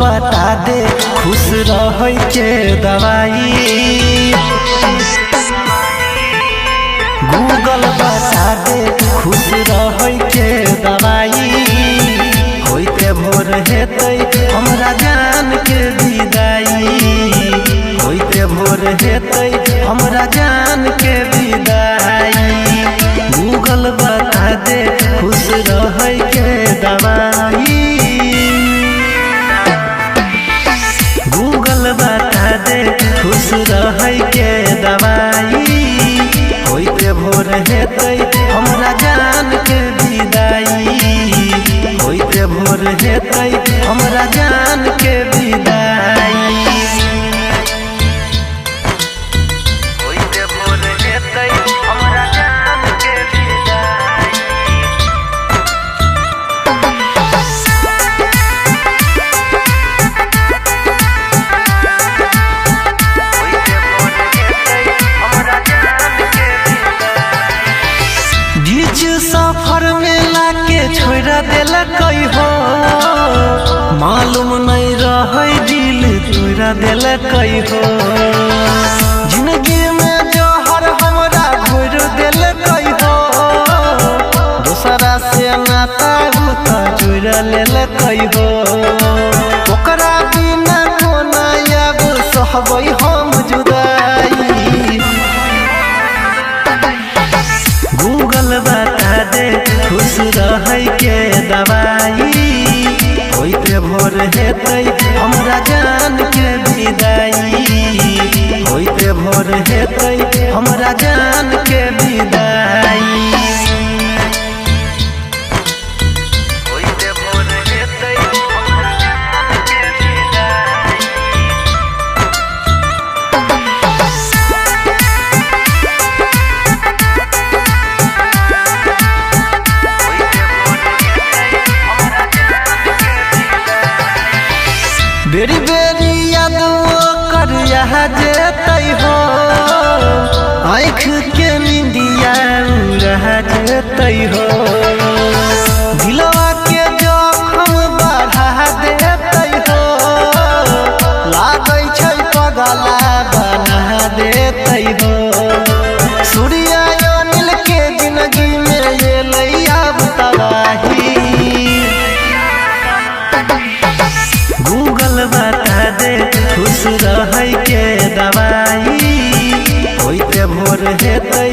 बता दे खुश रह के दवाई। गूगल बता दे खुश रह के दवाई। होते भोर हेतै हमरा जान के विदाई। होते भोर हेतै हमरा जान के विदाई। गूगल बता दे खुश रह के दवाई। गूगल बता दे खुश रह के दवाई। होते भोर हेतै हमरा जान के विदाई। होते भोर हेतै हमरा जान के विदाई। होते भोर हेतै हमरा जान के विदाई। होते भोर हेतै हमरा जान के विदाई। बीच सफर में लाके छोड़ देलकै हो। मालूम नहीं रहे दिल तोड़ा देलकै हो। जिंदगी में जहर हमरा घोर देलकै हो। दूसरा से नाता जोड़ लेलकै हो। ओकरा बिना कोना अब सहबै हम जुदाई। गूगल बता दे खुश रह के दवाई। होते भोर हेतै हमरा जान के विदाई। होते भोर हेतै हमरा जान के विदाई। होते भोर हेतै हमरा जान के विदाई। बेरी बेरी याद कर यहाँ जेतै हो। आँख के निंदिया रह जेतै हो। दिलवा के जखम बढ़ा देतै हो। लागै छै पगला बना देतै हो। सूर्या अनिल के जिंदगी में एलै अब तबाही। गूगल बता दे खुश रह के दवाई। होते भोर हेतै